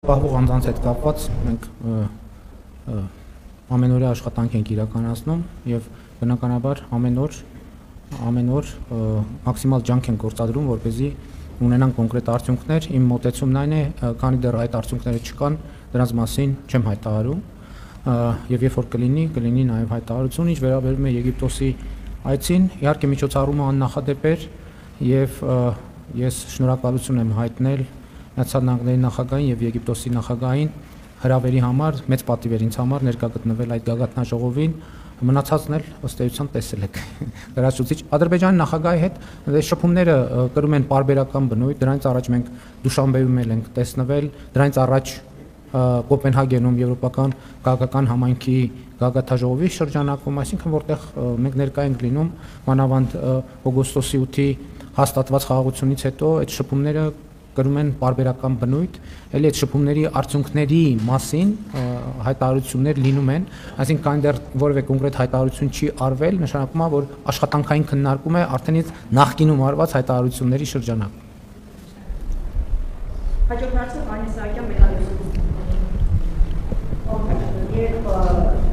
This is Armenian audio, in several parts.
Պահվող անձանց հետ կապված մենք ամենօրյա աշխատանք ենք իրականացնում եւ բնականաբար ամեն օր մաքսիմալ ջանք ենք գործադրում, որպեսզի ունենան կոնկրետ արդյունքներ։ Իմ մոտեցումն այն է, քանի դեռ այդ արդյունքները չկան, դրանց մասին չեմ հայտարարում եւ երբ որ կլինի նաեւ հայտարարություն, ինչ վերաբերում է Եգիպտոսի այցին, իհարկե միջոցառումը աննախադեպ էր եւ ես շնորհակալություն եմ հայտնել Միացյալ Նահանգների նախագահին եւ Եգիպտոսի նախագահին հրավերի համար, մեծ պատիվ էր ինձ համար ներկա գտնվել այդ գագաթնաժողովին, մնացածն էլ ըստ էության տեսել եք։ Լրացուցիչ Ադրբեջանի նախագահի հետ շփումները կրում են պարբերական բնույթ, դրանից առաջ մենք Դուշանբեում ենք տեսնվել, դրանից առաջ Կոպենհագենում Եվրոպական քաղաքական համայնքի գագաթնաժողովի շրջանակում, այսինքն որտեղ մենք ներկա ենք լինում, մանավանդ օգոստոսի 8-ի հաստատված խաղաղությունից հետո այդ շփումները կրում են պարբերական բնույթ, ելի այդ շփումների արդյունքների մասին հայտարարություններ լինում են, այսինքն կան դեռ որևէ կոնկրետ հայտարարություն չի արվել, նշանակում է, որ աշխատանքային քննարկում է արդենից նախկինում արված հայտարարությունների շրջանակում։ Հաջորդ հարցը Անի Սահակյան մեդալիստը։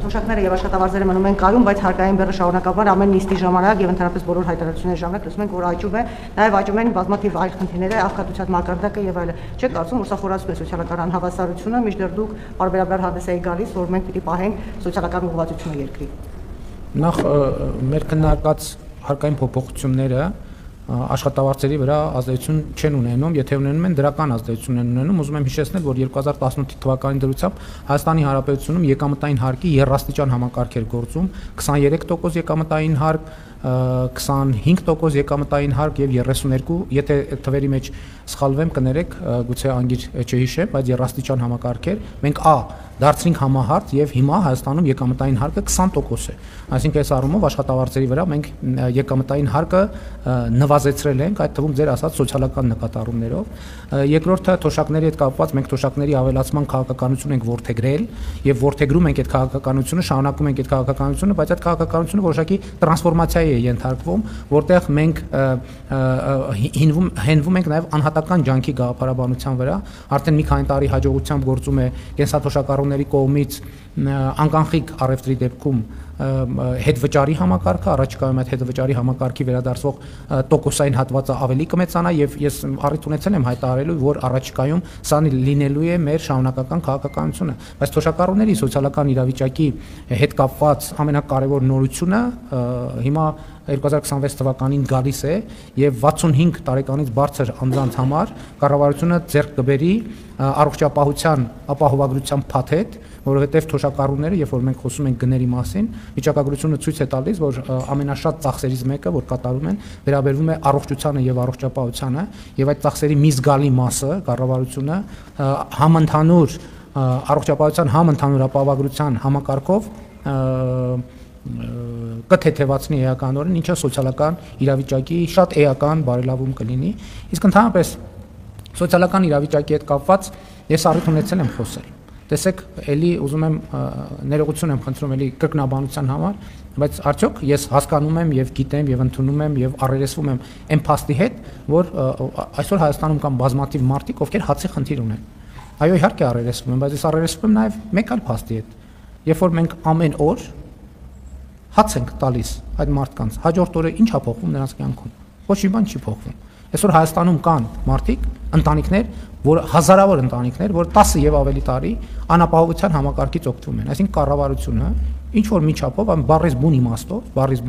Թոշակները եւ աշխատավարձերը մնում են կայուն, բայց հարկային բեռը շարունակաբար ամեն նիստի ժամանակ եւ ընդհանրապես բոլոր հայտարարությունների ժամանակ լսում ենք, որ աճում է, նաեւ աճում են բազմաթիվ այլ խնդիրներ, աղքատության մակարդակը եւ այլն։ Չեք կարծում, որ սա խորացնում է սոցիալական անհավասարությունը, մինչդեռ դուք բարբերաբար հանդես եք գալիս, որ մենք պիտի պահենք սոցիալական ուղղվածությունը երկրի։ Նախ մեր քննարկած հարկային փոփոխությունները աշխատավարձերի վրա ազդեցություն չեն ունենում, եթե ունենում են դրական ազդեցություն են ունենում, ուզում եմ հիշեցնել, որ 2018 թվականի դրությամբ Հայաստանի Հանրապետությունում եկամտային հարկի երրաստիճան համակարգ էր գործում, 23% եկամտային հարկ, 25% եկամտային հարկ եւ 32, եթե թվերի մեջ սխալվեմ, կներեք, գուցե անգիր չհիշեմ, բայց երրաստիճան համակարգ էր։ Մենք դարձրինք համահարթ եւ հիմա Հայաստանում եկամտային հարկը 20% է։ Այսինքն այս առումով աշխատավարձերի վրա մենք եկամտային հարկը նվազեցրել ենք, այդ թվում ձեր ասած սոցիալական նկատառումներով։ Երկրորդը թոշակների հետ կապված մենք թոշակների ավելացման քաղաքականություն ենք որդեգրել եւ որդեգրում ենք այդ քաղաքականությունը, շարունակում ենք այդ քաղաքականությունը, բայց այդ քաղաքականությունը որոշակի տրանսֆորմացիայի է ենթարկվում, որտեղ մենք հենվում ենք նաեւ անհատական ջանքի գաղափարաբանության վրա, արդեն մի քանի տարի հաջողությամբ գործում է կենսաթոշակառուների կողմից անկանխիկ առևտրի դեպքում հետվճարի համակարգը, առաջիկայում այդ հետվճարի համակարգի վերադարձվող տոկոսային հատվածը ավելի կմեծանա եւ ես առիթ ունեցել եմ հայտարարելու, որ առաջիկայում սա լինելու է մեր շարունակական քաղաքականությունը, բայց թոշակառուների սոցիալական իրավիճակի հետ կապված ամենակարևոր նորությունը հիմա 2026 թվականին գալիս է եւ 65 տարեկանից բարձր անձանց համար կառավարությունը ձեռք կբերի առողջապահության ապահովագրության փաթեթ, որովհետեւ թոշակառուները, երբ որ մենք խոսում ենք գների մասին, վիճակագրությունը ցույց է տալիս, որ ամենաշատ ծախսերից մեկը, որ կատարում են, վերաբերվում է առողջությանը եւ առողջապահությանը, եւ այդ ծախսերի մի զգալի մասը կառավարությունը համընդհանուր առողջապահության համընդհանուր ապահովագրության համակարգով կթեթևացնի էականորեն, ինչը սոցիալական իրավիճակի շատ էական բարելավում կլինի, իսկ ընդհանրապես սոցիալական իրավիճակի հետ կապված ես առիթ ունեցել եմ խոսել։ Տեսեք, էլի ուզում եմ ներողություն եմ խնդրում էլի կրկնաբանության համար, բայց արդյոք ես հասկանում եմ եւ գիտեմ եւ ընդունում եմ եւ առերեսվում եմ այն փաստի հետ, որ այսօր Հայաստանում կան բազմաթիվ մարդիկ, ովքեր հացի խնդիր ունեն։ Այո, իհարկե առերեսվում եմ, բայց ես առերեսվում եմ նաեւ մեկ այլ փաստի հետ։ Երբ որ մենք ամեն օր հաց ենք տալիս այդ մարդկանց, հաջորդ օրը ինչ է փոխվում նրանց կյանքում։ Ոչ մի բան չի փոխվում։ Այսօր Հայաստանում կան մարդիկ, ընտանիքներ, որ հազարավոր ընտանիքներ, որ 10 եւ ավելի տարի անապահովության համակարգից օգտվում են։ Այսինքն կառավարությունը ինչ որ միջապով, բառից բուն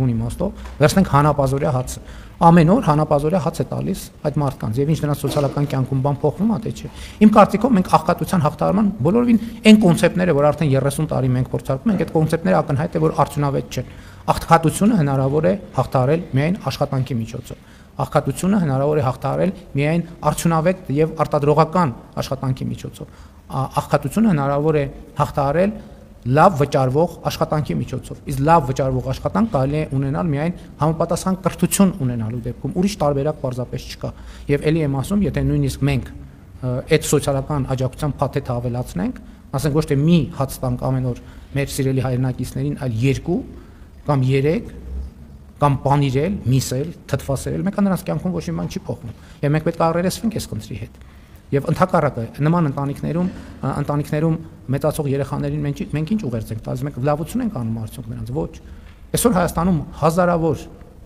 իմաստով, վերցնենք հանապազորյա հացը։ Ամեն օր հանապազորյա հաց է տալիս այդ մարդկանց եւ ինչ նրանց սոցիալական կյանքում բան փոխվում է, թե չէ։ Իմ կարծիքով մենք աղքատության հաղթահարման բոլորովին այն կոնցեպտները, որ արդեն 30 տարի մենք փորձարկում ենք, այդ կոնցեպտները ակնհայտ է, որ արդյունավետ չեն։ Աղքատությունը հնարավոր է հաղթահարել միայն աշխատանքի միջոցով։ Աղքատությունը հնարավոր է հաղթահարել միայն արդյունավետ եւ արտադրողական աշխատանքի միջոցով։ Աղքատությունը հնարավոր է հաղթահարել լավ վճարվող աշխատանքի միջոցով։ Իսկ լավ վճարվող աշխատանք կարելի է ունենալ միայն համապատասխան կրթություն ունենալու դեպքում։ Ուրիշ տարբերակ պարզապես չկա։ Եվ ելի եմ ասում, եթե նույնիսկ մենք այդ սոցիալական աջակցության փաթեթը ավելացնենք, ասենք ոչ թե մի հաց տանք ամեն օր մեր սիրելի հայրենակիցներին, այլ 2 կամ 3 կամ պանիրել, միսել, թթվասերել, մենք նրանց կյանքում ոչ մի բան չի փոխվում։ Եվ մենք պետք է առերեսվենք այս խնդրի հետ։ Եվ ընդհակառակը նման ընտանիքներում մեծացող երեխաներին մենք ինչ ուղերձ ենք տալիս, մենք լավություն ենք անում արդյոք նրանց, ոչ։ Այսօր Հայաստանում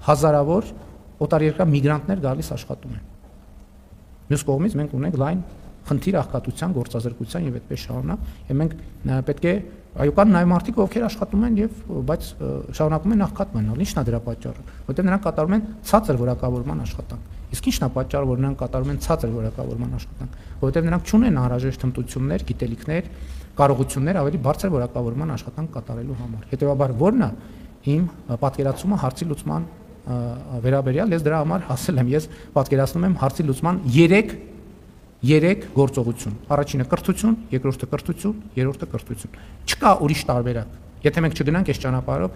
հազարավոր օտարերկրյա միգրանտներ գալիս աշխատում են։ Մյուս կողմից մենք ունենք լայն խնդիր աղքատության, գործազրկության եւ այդպես շարունակ, եւ մենք պետք է այո կան նաեւ մարդիկ, ովքեր աշխատում են եւ բայց շարունակում են աղքատ մնալ։ Ինչն է դրա պատճառը, որտեղ նրանք կատարում են ցածր որակավորման աշխատանք։ Իսկ ինչն է պատճառը, որ նրանք կատարում են ցածր որակավորման աշխատանք, որտեղ նրանք չունեն անհրաժեշտ հմտություններ, գիտելիքներ, կարողություններ ավելի բարձր որակավորման աշխատանք կատարելու համար։ Հետևաբար ո՞րն է իմ պատկերացումը հարցի լուծման վերաբերյալ, ես դրա համար ասել եմ, ես պատկերացնում եմ հարցի լուծման 3 գործողություն։ Առաջինը կրթություն, երկրորդը կրթություն, երրորդը կրթություն։ Չկա ուրիշ տարբերակ։ Եթե մենք չգնանք այս ճանապարհով,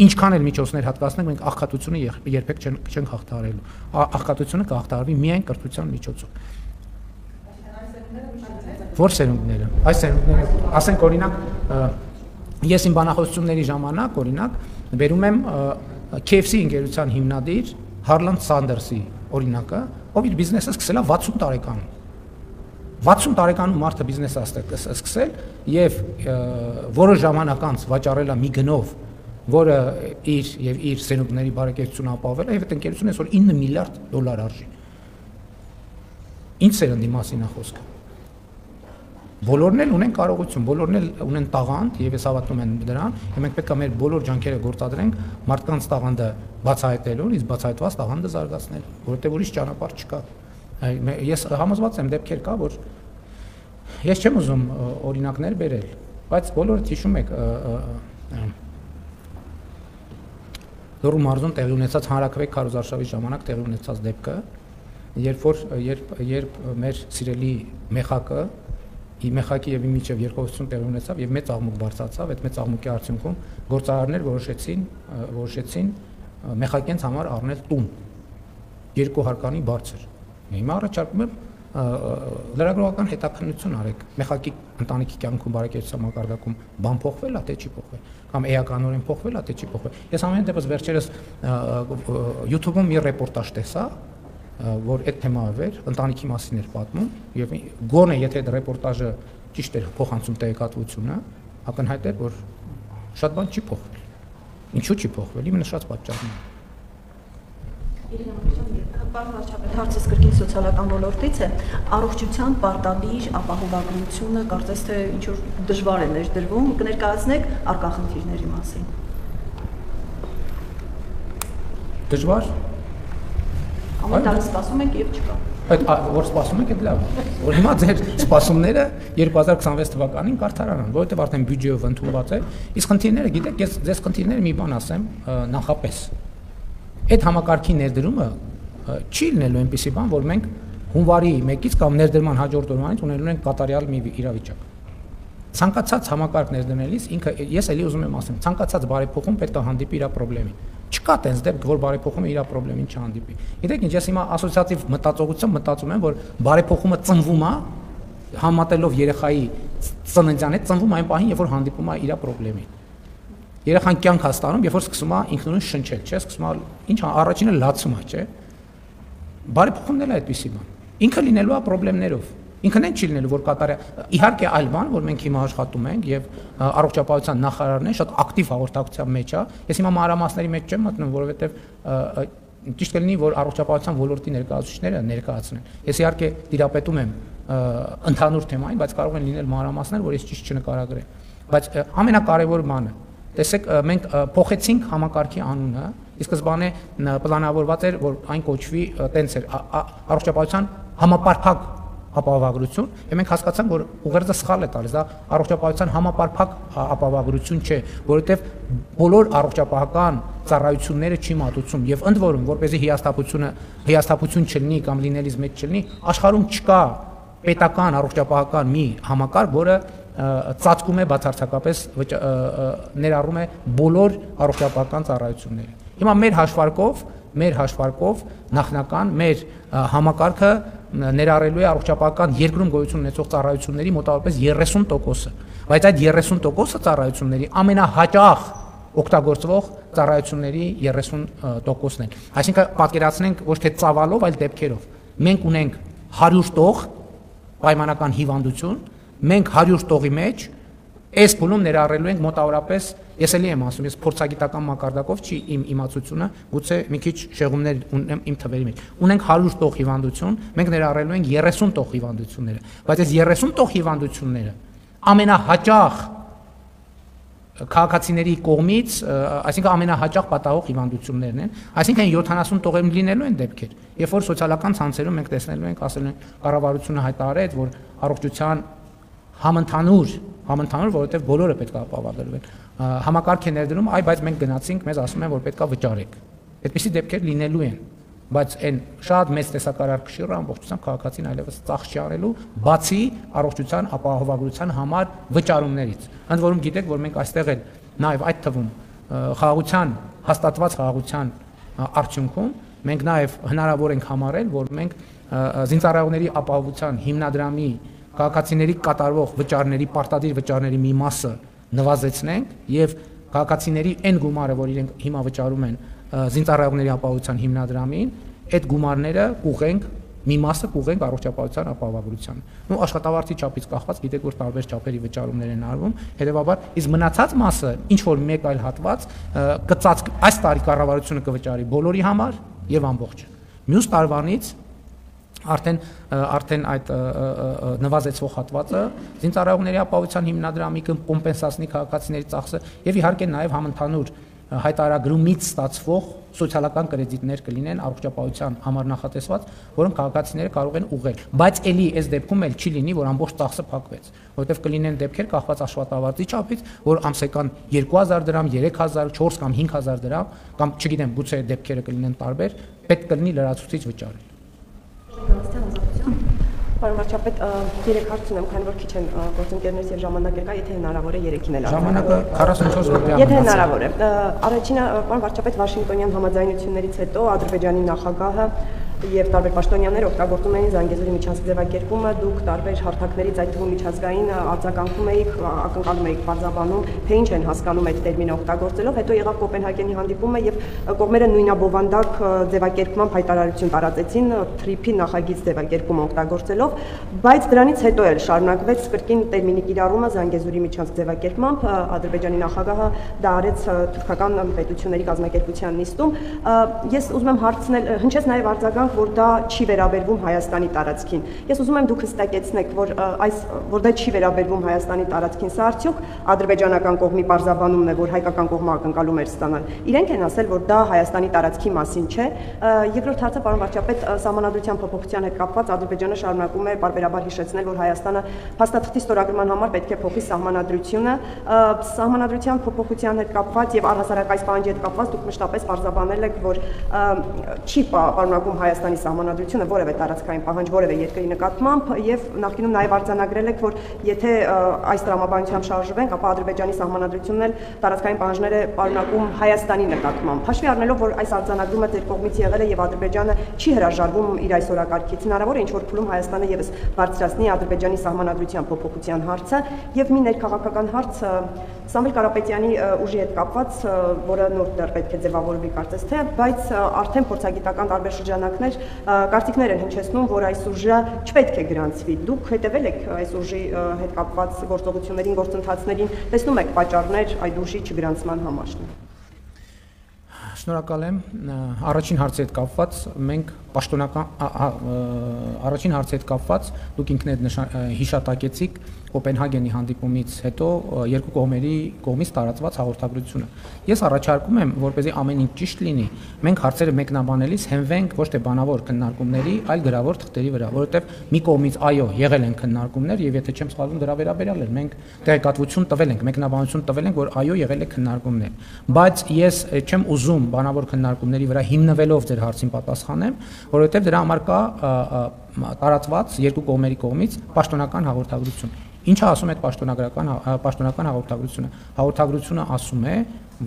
ինչքան էլ միջոցներ հատկացնենք, մենք աղքատությունը երբեք չենք հաղթահարելու։ Աղքատությունը կհաղթահարվի միայն կրթության միջոցով։ Որ սերունդները։ Այս սերունդները, ասենք օրինակ, ես իմ բանախոսությունների ժամանակ օրինակ բերում եմ KFC ընկերության հիմնադիր Հարլանդ Սանդերսի օրինակը, ով իր բիզնեսը սկսել է 60 տարեկանում։ 60 տարեկանում մարդը բիզնես է սկսել եւ որոշ ժամանակ անց վաճառել է մի գնով, որը իր սերունդների բարեկեցությունը ապահովել է եւ այդ ընկերությունը այսօր $9 միլիարդ արժի։ Ինչ սերնդի մասին է խոսքը։ Բոլորն էլ ունեն կարողություն, բոլորն էլ ունեն տաղանդ եւ ես հավատում եմ դրան, եւ մենք պետք է մեր բոլոր ջանքերը գործադրենք մարդկանց տաղանդը բացահայտելու, իսկ բացահայտված տաղանդը զարգացնելու, որովհետեւ ուրիշ ճանապարհ չկա։ Ես համոզված եմ դեպքեր կա, որ ես չեմ ուզում օրինակներ բերել, բայց բոլորը հիշում եք Լոռու մարզում տեղի ունեցած հանրաքվե քարոզարշավի ժամանակ տեղի ունեցած դեպքը, երբ մեր սիրելի մեխակը մեխակի եւ միջև երկխոսություն տեղի ունեցավ եւ մեծ աղմուկ բարձրացավ, այդ մեծ աղմուկի արդյունքում գործարարներ որոշեցին մեխակենց համար առնել տուն 2 հարկանի բարձր։ Հիմա առաջարկում եմ լրագրողական հետաքննություն արեք, մեխակի ընտանիքի կյանքում բարեկեցության մակարդակում բան փոխվել է, թե չի փոխվել, կամ էականորեն փոխվել է, թե չի փոխվել։ Ես ամեն դեպս վերջերս YouTube-ում մի ռեպորտաժ տեսա, որ այդ թեմայով էր, ընտանիքի մասին էր պատմում եւ գոնե եթե այդ ռեպորտաժը ճիշտ էր փոխանցում տեղեկատվությունը, ակնհայտ էր, որ շատ բան չի փոխվել։ Ինչու չի փոխվել, իմ նշած պատճառն է։ Պարոն վարչապետ, հարցս կրկին սոցիալական ոլորտից է, առողջության պարտադիր ապահովագրությունը կարծես թե ինչ-որ դժվար է ներդրվում, կներկայացնեք առկա խնդիրների մասին։ Դժվար։ Ամեն տարի սպասում ենք եւ չկա։ Այդ որ սպասում եք, այդ լավ։ Որ հիմա ձեր սպասումները 2026 թվականին կարդարանան, որովհետեւ արդեն բյուջեով ընդունված է։ Իսկ խնդիրները, գիտեք, ես ձեզ խնդիրները մի բան ասեմ, նախապես։ Այդ համակարգի ներդրումը չի լինելու այնպիսի բան, որ մենք հունվարի 1-ից կամ ներդրման հաջորդ օրվանից ունենալու ենք կատարյալ մի իրավիճակ։ Ցանկացած համակարգ ներդրելիս ինքը ես էլի ուզում եմ ասեմ, ցանկացած բարեփոխում պետք է հանդիպի իր խնդրին։ Չկա տենց դեպք, որ բարեփոխումը իր խնդրին չհանդիպի։ Գիտեք ինչ, ես հիմա ասոցիատիվ մտածողությամբ մտածում եմ, որ բարեփոխումը ծնվում է համատելով երեխայի ծննդյան հետ, ծնվում այն պահին, երբ որ հանդիպում է իր խնդրին։ Երեխան կյանք հաստանում, երբ որ սկսում է ինքնուրույն շնչել, չէ՞, սկսում է ինչ առաջինը լացում է, չէ՞։ Բարեփոխումն էլ է այդպիսի բան։ Ինքը լինելու է խնդիրներով։ Ինքն են չի լինելու, որ կատարյալ, իհարկե այլ բան, որ մենք հիմա աշխատում ենք եւ առողջապահության նախարարն է շատ ակտիվ հաղորդակցության մեջ է։ Ես հիմա մանրամասների մեջ չեմ մտնում, որովհետեւ ճիշտ կլինի, որ առողջապահության ոլորտի ներկայացուցիչները ներկայացնեն։ Ես իհարկե տիրապետում եմ ընդհանուր թեմային, բայց կարող են լինել մանրամասներ, որ ես ճիշտ չնկարագրեմ։ Բայց ամենակարևոր բանը, տեսեք, մենք փոխեցինք համակարգի անունը, իսկ սկզբանե պլանավորված էր, որ այն կոչվի տենց էր առողջապահության համապարփակ ապահովագրություն, եւ մենք հասկացանք, որ ուղերձը սխալ է տալիս, դա առողջապահության համապարփակ ապահովագրություն չէ, որովհետեւ բոլոր առողջապահական ծառայությունները չի մատուցում եւ ընդ որում, որպեսզի հիասթափություն չլինի կամ լինելիս մեջ չլինի, աշխարհում չկա պետական առողջապահական մի համակարգ, որը ծածկում է բացարձակապես ներառում է բոլոր առողջապահական ծառայությունները։ Հիմա մեր հաշվարկով նախնական մեր համակարգը ներառելու է առողջապահական երկրում գոյություն ունեցող ծառայությունների մոտավորապես 30%-ը, բայց այդ 30%-ը ծառայությունների ամենահաճախ օգտագործվող ծառայությունների 30%-ն են։ Այսինքն պատկերացնենք ոչ թե ծավալով, այլ դեպքերով։ Մենք ունենք 100 տող պայմանական հիվանդություն, մենք 100 տողի մեջ այս փուլում ներառելու ենք մոտավորապես, ես էլի եմ ասում, ես փորձագիտական մակարդակով չի իմ իմացությունը, գուցե մի քիչ շեղումներ ունեմ իմ թվերի մեջ։ Ունենք 100 տող հիվանդություն, մենք ներառելու ենք 30 տող հիվանդությունները, բայց այս 30 տող հիվանդությունները ամենահաճախ քաղաքացիների կողմից, այսինքն ամենահաճախ պատահող հիվանդություններն են, այսինքն 70 տողերում լինելու են դեպքեր, երբ որ սոցիալական ցանցերում մենք տեսնելու ենք, ասելու են կառավարությունը հայտարարեց, որ առողջության համընդհանուր, որովհետև բոլորը պետք է ապահովագրվեն, համակարգ է ներդրում, այ բայց մենք գնացինք, մեզ ասում են, որ պետք է վճարեք։ Այդպիսի դեպքեր լինելու են, բայց այն շատ մեծ տեսակարար կշիռը ամբողջությամբ քաղաքացին այլևս ծախս չի արելու, բացի առողջության ապահովագրության համար վճարումներից։ Ընդ որում գիտեք, որ մենք այստեղ էլ նաև այդ թվում հաստատված խաղաղության արդյունքում մենք նաև հնարավոր ենք համարել, որ մենք զինծառայողների ապահովության հիմնադրամի քաղաքացիների կատարվող վճարների, պարտադիր վճարների մի մասը նվազեցնենք եւ քաղաքացիների այն գումարը, որ իրենք հիմա վճարում են զինծառայողների ապահովության հիմնադրամին, այդ գումարները կուղենք, մի մասը կուղենք առողջապահության ապահովագրությանը։ Ու աշխատավարձի չափից կախված գիտեք, որ տարբեր չափերի վճարումներ են արվում, հետեւաբար իսկ մնացած մասը ինչ որ մեկ այլ հատված կծած այս տարի կառավարությունը կվճարի բոլորի համար եւ ամբողջ։ Մյուս տարվանից արդեն այդ նվազեցվող հատվածը զինծառայողների ապահովության հիմնադրամի կոմպենսացնի քաղաքացիների ծախսը եւ իհարկե նաեւ համընդհանուր հայտարարումից ստացվող սոցիալական կրեդիտներ կլինեն առողջապահության համար նախատեսված, որոնք քաղաքացիները կարող են ուղղել, բայց ելի այս դեպքում էլ չի լինի, որ ամբողջ ծախսը փակվեց, որովհետեւ կլինեն դեպքեր կախված աշխատավարձի չափից, որ ամսական 2000 դրամ, 3000, 4 կամ 5000 դրամ կամ չգիտեմ, գուցե դեպքերը կլինեն տարբեր, պետք կլինի լրացուցիչ վճարել։ Պարոն վարչապետ, 3 հարց ունեմ, քանի որ քիչ են գործընկերներից եւ ժամանակ եկա, եթե հնարավոր է 3-ին էլ ժամանակը 44 րոպե։ Եթե հնարավոր է։ Առաջինը, պարոն վարչապետ, Վաշինգտոնյան համաձայնություններից հետո Ադրբեջանի նախագահը եւ տարբեր պաշտոնյաներ օգտագործում էին Զանգեզուրի միջանցքի ձևակերպումը, դուք տարբեր հարթակներից, այդ թվում միջազգային արձագանքում եք, ակնկալում եք բարձրաբանում, թե ինչ են հասկանում այդ տերմինը օգտագործելով, հետո եղավ Կոպենհագենի հանդիպումը եւ կողմերը նույնաբովանդակ ձևակերպմամբ հայտարարություն տարածեցին TRIP-ի նախագիծ ձևակերպումը օգտագործելով, բայց դրանից հետո էլ շարունակվեց կրկին տերմինի կիրառումը Զանգեզուրի միջանցք ձևակերպմամբ, Ադրբեջանի նախագահը դա արեց թուրքական պետությունների կազմակերպության նիստում։ Ես ուզում եմ հարցնել, հնչեց նաեւ արձագանք, որ դա չի վերաբերվում Հայաստանի տարածքին։ Ես ուզում եմ դուք հստակեցնեք, որ դա չի վերաբերվում Հայաստանի տարածքին, սա արդյոք ադրբեջանական կողմի պարզաբանումն է, որ հայկական կողմը ակնկալում էր ստանալ։ Իրենք են ասել, որ դա Հայաստանի տարածքի մասին չէ։ Երկրորդ հարցը, պարոն վարչապետ, սահմանադրության փոփոխության հետ կապված Ադրբեջանը շարունակում է պարբերաբար հիշեցնել, որ Հայաստանը փաստաթղթի ստորագրման համար պետք է փոխի սահմանադրությունը։ Սահմանադրության փոփոխության հետ կապված եւ առհասարակ այս պահանջի հետ կապված դուք մշտապես պարզաբանել եք, որ չի պարունակում Հայաստանի սահմանադրությունը որևէ տարածքային պահանջ որևէ երկրի նկատմամբ եւ նախկինում նաեւ արձանագրել եք, որ եթե այս տրամաբանությամբ շարժվենք, ապա Ադրբեջանի սահմանադրությունն էլ տարածքային պահանջներ է պարունակում Հայաստանի նկատմամբ։ Հաշվի առնելով, որ այս արձանագրումը ձեր կողմից եղել է եւ Ադրբեջանը չի հրաժարվում իր այս օրակարգից, հնարավոր է ինչ որ փուլում Հայաստանը եւս բարձրացնի Ադրբեջանի սահմանադրության փոփոխության հարցը եւ մի ներքաղաքական հարց Սամվել Կարապետյանի ուժի հետ կապված, որը նոր դեռ պետք է ձևավորվի կարծես թե, բայց արդեն փորձագիտական տարբեր շրջանակներ կարծիքներ են հնչեցնում, որ այս ուժը չպետք է գրանցվի։ Դուք հետևել եք այս ուժի հետ կապված գործողություններին, գործընթացներին, տեսնում եք պատճառներ այդ ուժի չգրանցման համար։ Շնորհակալ եմ։ Առաջին հարցի հետ կապված մենք առաջին հարցի հետ կապված դուք ինքներդ հիշատակեցիք Կոպենհագենի հանդիպումից հետո երկու կողմերի կողմից տարածված հաղորդագրությունը։ Ես առաջարկում եմ, որպեսզի ամեն ինչ ճիշտ լինի, մենք հարցերը մեկնաբանելիս հենվենք ոչ թե բանավոր քննարկումների, այլ գրավոր թղթերի վրա, որովհետև մի կողմից այո, եղել են քննարկումներ եւ եթե չեմ սխալվում դրա վերաբերյալ էլ մենք տեղեկատվություն տվել ենք, մեկնաբանություն տվել ենք, որ այո, եղել է քննարկումներ։ Բայց ես չեմ ուզում բանավոր քննարկումների վրա հիմնվելով ձեր հարցին պատասխանեմ, որովհետև դրա համար կա տարածված երկու կողմերի կողմից պաշտոնական հաղորդագրություն։ Ինչը ասում է այդ պաշտոնական հաղորդագրությունը։ Հաղորդագրությունը ասում է,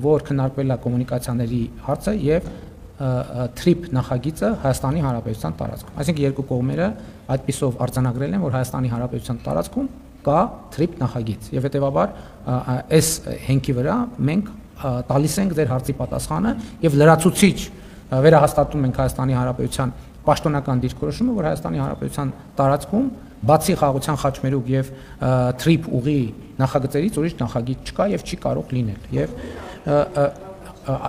որ քննարկվել է կոմունիկացիաների հարցը եւ TRIP նախագիծը Հայաստանի Հանրապետության տարածքում։ Այսինքն երկու կողմերը այդպիսով արձանագրել են, որ Հայաստանի Հանրապետության տարածքում կա TRIP նախագիծ եւ հետեւաբար այս հենքի վրա մենք տալիս ենք ձեր հարցի պատասխանը եւ լրացուցիչ վերահաստատում ենք Հայաստանի Հանրապետության պաշտոնական դիրքորոշումը, որ Հայաստանի Հանրապետության տարածքում բացի խաղաղության խաչմերուկ եւ թրիփ ուղի նախագծերից ուրիշ նախագիծ չկա եւ չի կարող լինել եւ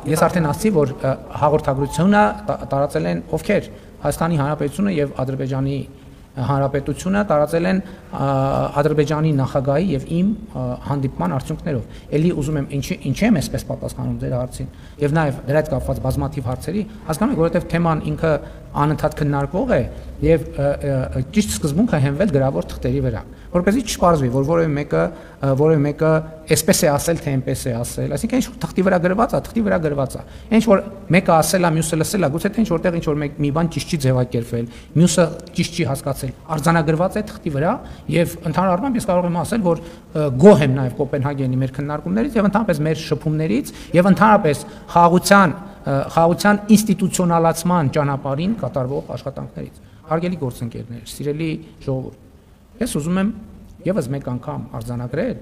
ես արդեն ասացի, որ հաղորդագրությունը տարածել են ովքեր Հայաստանի Հանրապետությունը եւ Ադրբեջանի Հանրապետությունը տարածել են Ադրբեջանի նախագահի եւ իմ հանդիպման արդյունքներով։ Էլի ուզում եմ ինչի եմ այսպես պատասխանում ձեր հարցին եւ նաեւ դրա հետ կապված բազմաթիվ հարցերի, հասկանում եք, որովհետեւ թեման ինքը անընդհատ քննարկվող է եւ ճիշտ սկզբունքը հենվել գրավոր թղթերի վրա, որպեսզի չպարզվի, որ որևէ մեկը այսպես է ասել, թե այնպես է ասել, այսինքն ինչ որ թղթի վրա գրված է, ինչ որ մեկը ասել է, մյուսը լսել է, գուցե թե ինչ որտեղ ինչ որ մի բան ճիշտ չի ձևակերպվել, մյուսը ճիշտ չի հասկացել, արձանագրված է թղթի վրա եւ ընդհանուր առմամբ ես կարող եմ ասել, որ գոհ եմ նաեւ Կոպենհագենի մեր քննարկումներից եւ ընդհանրապես մեր շփումներից եւ ընդհանրապես խաղաղության ինստիտուցիոնալացման ճանապարհին կատարվող աշխատանքներից։ Հարգելի գործընկերներ, սիրելի ժողովուրդ, ես ուզում եմ եւս մեկ անգամ արձանագրել,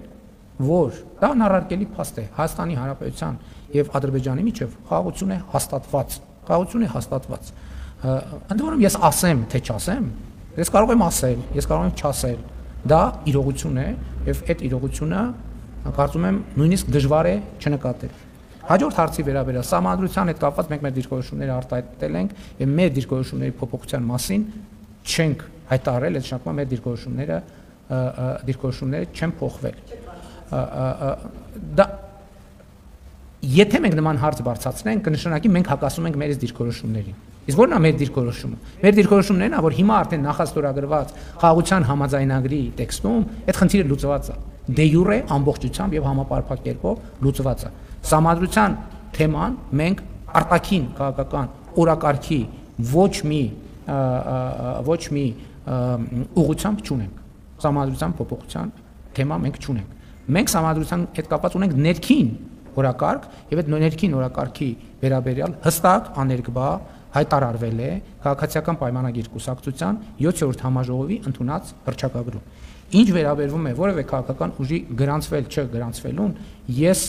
որ դա անառարկելի փաստ է Հայաստանի Հանրապետության եւ Ադրբեջանի միջեւ խաղաղություն է հաստատված։ Ընդ որում ես ասեմ, թե չասեմ, ես կարող եմ ասել, ես կարող եմ չասել, դա իրողություն է եւ այդ իրողությունը կարծում եմ նույնիսկ դժվար է չնկատել։ Հաջորդ հարցի վերաբերյալ սահմանադրության հետ կապված մենք մեր դիրքորոշումները արտահայտել ենք եւ մեր դիրքորոշումների փոփոխության մասին չենք հայտարարել, այդ շնորհիվ մեր դիրքորոշումները չեն փոխվել։ Դա եթե մենք նման հարց բարձրացնենք, կնշանակի մենք հակասում ենք մեր դիրքորոշումներին։ Իսկ ո՞րն է մեր դիրքորոշումը։ Մեր դիրքորոշումներն է, որ հիմա արդեն նախաստորագրված խաղաղության համաձայնագրի տեքստում այդ խնդիրը լուծված է։ Դե յուրե ամբողջությամբ եւ համապարփակ կերպով լուծված է։ Սահմանադրության թեման մենք արտաքին քաղաքական օրակարգի ոչ մի ուղղությամբ չունենք։ Սահմանադրության փոփոխության թեմա մենք չունենք։ Մենք սահմանադրության հետ կապված ունենք ներքին օրակարգ եւ այդ ներքին օրակարգի վերաբերյալ հստակ աներկբա հայտարարվել է քաղաքացիական պայմանագիր կուսակցության 7-րդ համաժողովի ընդունած հռչակագրում։ Ինչ վերաբերվում է որևէ քաղաքական ուժի գրանցվել չգրանցվելուն, ես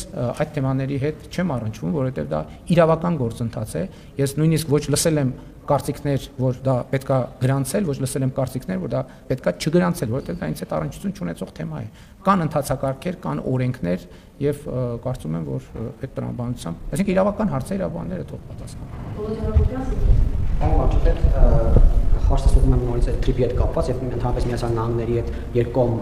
այդ թեմաների հետ չեմ առնչվում, որովհետև դա իրավական գործընթաց է։ Ես նույնիսկ ոչ լսել եմ կարծիքներ, որ դա պետքա գրանցել, ոչ լսել եմ կարծիքներ, որ դա պետքա չգրանցել, որովհետև դա ինձ հետ առնչություն չունեցող թեմա է։ Կան ընթացակարգեր, կան օրենքներ եւ կարծում եմ, որ այդ տրամաբանությամբ, այսինքն իրավական հարցերը իրավաբանները թող պատասխանեն։ Հարցը եմ նորից այդ թրիփի հետ կապված եւ ընդհանրապես Միացյալ Նահանգների հետ երկկողմ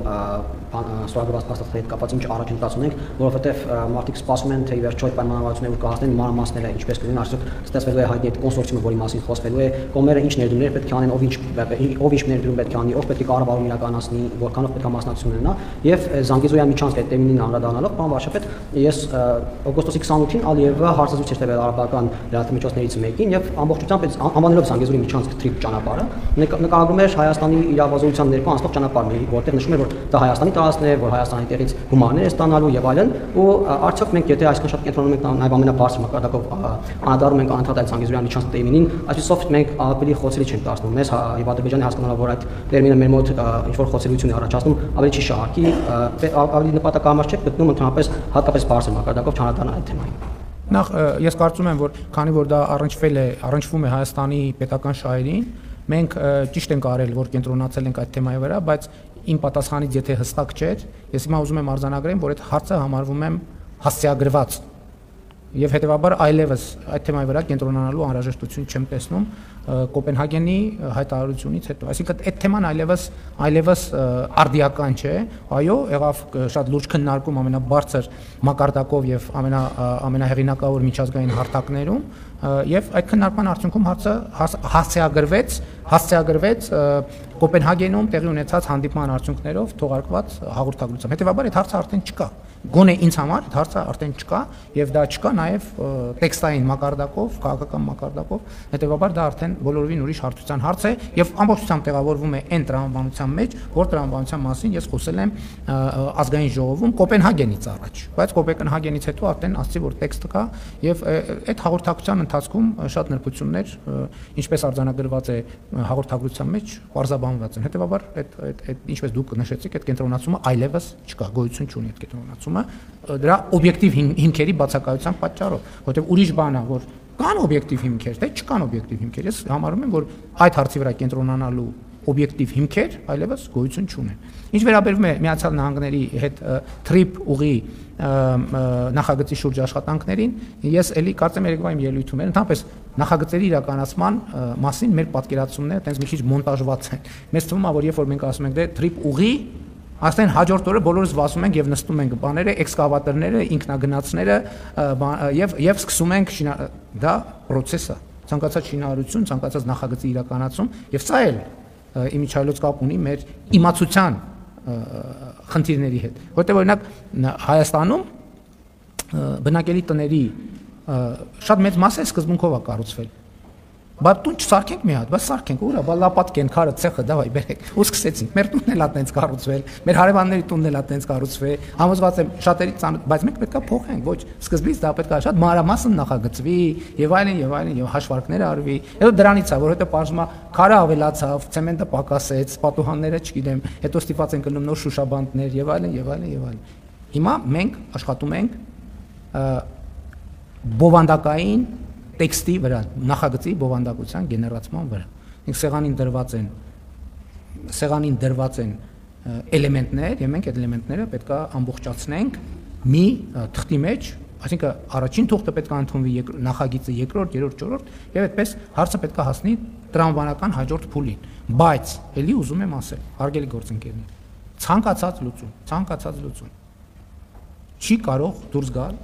ստորագրված փաստաթղթերի հետ կապված ինչ առաջընթաց ունենք, որովհետեւ մարդիկ սպասում են, թե ի վերջո այդ պայմանավորվածությունները որ կհասնեն մանրամասները ինչպես կլինեն, արդյոք ստեղծվելու է հայտնի այդ կոնսորցիումը, որի մասին խոսվելու է, կողմերը ինչ ներդրումներ պետք է անեն, ով ինչ ներդրում պետք է անի, ով պետք է կառավարում իրականացնի, որքանով պետք է մասնակցություն ունենա եւ Զանգեզուրյան միջանցքի այդ տերմինին անդրադառնալով, պարոն վարչապետ, ես օգոստոսի 28-ին Ալիևը հարցազրույց էր տվել արաբական լրատվամիջոցներից մեկին եւ ամբողջությամբ անվանելով Զանգեզուրի միջանցք թրիփ ճանապարհը նկարագրում էր Հայաստանի իրավազորության ներկա անցնող ճանապարհը, որտեղ նշում էր, որ դա Հայաստանի տարածքն է, որ Հայաստանի տեղից գումարներ է ստանալու եւ այլն, ու արդյոք մենք եթե այսքան շատ կենտրոնում ենք նաեւ ամենաբարձր մակարդակով անդրադառնում ենք անընդհատ այդ Զանգեզուրյան միջանցքի տերմինին, այսպեսով մենք ավելի խոցելի չենք դարձնում մեզ եւ Ադրբեջանի հասկանալով, որ այդ տերմինը մեր մոտ ինչ որ խոցելիություն է առաջացնում, ավելի չի շահարկի, ավելի նպատակահարմար չէ գտնում ընդհանրապես հատկապես բարձր մակարդակով չանդրադառնալ այդ թեմային։ Նախ ես կարծում եմ, որ քանի որ դա առնչվում է Հայաստանի պետական շահերին, մենք ճիշտ ենք արել, որ կենտրոնացել ենք այդ թեմայի վրա, բայց իմ պատասխանից եթե հստակ չէր, ես հիմա ուզում եմ արձանագրեմ, որ այդ հարցը համարվում եմ հասցեագրված եւ հետեւաբար այլևս այդ թեմայի վրա կենտրոնանալու անհրաժեշտություն չեմ տեսնում Կոպենհագենի հայտարարությունից հետո։ Այսինքն այդ թեման այլևս արդիական չէ, այո, եղավ շատ լուրջ քննարկում ամենաբարձր մակարդակով եւ ամենահեղինակավոր միջազգային հարթակներում եւ այդ քննարկման արդյունքում հարցը հասցեագրվեց Կոպենհագենում տեղի ունեցած հանդիպման արդյունքներով թողարկված հաղորդագրությամբ։ Հետեւաբար այդ հարցը արդեն չկա։ Գոնե ինձ համար այդ հարցը արդեն չկա եւ դա չկա նաեւ տեքստային մակարդակով, քաղաքական մակարդակով։ Հետեւաբար դա արդեն բոլորովին ուրիշ հարցության հարց է եւ ամբողջությամբ տեղավորվում է այն տրամաբանության մեջ, որ տրամաբանության մասին ես խոսել եմ ազգային ժողովում Կոպենհագենից առաջ, բայց Կոպենհագենից հետո արդեն ասացի, որ տեքստը կա եւ այդ հաղորդակցության ընթացքում շատ նրբություններ, ինչպես արձանագրված է հաղորդագրության մեջ, պարզաբանված են։ Հետեւաբար այդ ինչպես դուք նշեցիք, այդ կենտրոնացումը այլևս չկա, գոյություն չունի այդ կենտրոնացումը դրա օբյեկտիվ հիմքերի բացակայության պատճառով, որտեղ ուրիշ բան է, որ կան օբյեկտիվ հիմքեր, թե չկան օբյեկտիվ հիմքեր։ Ես համարում եմ, որ այդ հարցի վրա կենտրոնանալու օբյեկտիվ հիմքեր այլևս գոյություն չունեն։ Ինչ վերաբերում է Միացյալ Նահանգների հետ TRIP ուղի նախագծի շուրջ աշխատանքներին, ես էլի կարծեմ երեկվա իմ ելույթում էր, ընդհանրապես նախագծերի իրականացման մասին մեր պատկերացումները այտենց մի քիչ մոնտաժված են։ Մեզ թվում է, որ երբ որ մենք ասում ենք դե TRIP ուղի, Աստեն հաջորդ օրը բոլորս վազում ենք եւ նստում ենք բաները, էքսկավատորները, ինքնագնացները եւ սկսում ենք դա process է, ցանկացած շինարարություն, ցանկացած նախագծի իրականացում եւ սա էլ իմիջիայլոց կապ ունի մեր իմացության խնդիրների հետ, որտեղ օրինակ Հայաստանում բնակելի տների շատ մեծ մասը սկզբունքով է կառուցվել։ Բայց տուն չսարքենք մի հատ, բայց սարքենք, ուրա, բա լապատ կենքարը ցեխը դավայ բերեք։ Ու սկսեցինք։ Մեր տունն էլ ատենց կառուցվել, մեր հարևանների տունն էլ ատենց կառուցվել։ Համոզված եմ շատերի ծանոթ, բայց մենք պետքա փոխենք, ոչ, սկզբից դա պետքա շատ մանրամասն նախագծվի, եւ այլն, հաշվարկներ արվի։ Հետո դրանից է, որովհետեւ բարձրացում է քարը ավելացավ, ցեմենտը պակասեց, պատուհանները, չգիտեմ, հետո ստիպված են գնում նոր շուշաբանդներ եւ այլն։ Հիմա մենք աշխատում ենք բովանդակային տեքստի վրա, նախագծի բովանդակության գեներացման վրա։ Մենք սեղանին դրված են էլեմենտներ, եւ մենք այդ էլեմենտները պետքա ամբողջացնենք մի թղթի մեջ, այսինքն առաջին թուղթը պետքա ընդունվի նախագիծը, երկրորդ, երրորդ, չորրորդ, եւ այդպես հարցը պետքա հասնի տրամաբանական հաջորդ փուլին։ Բայց ելի ուզում եմ ասել, հարգելի գործընկերներ, ցանկացած լուծում չի կարող դուրս գալ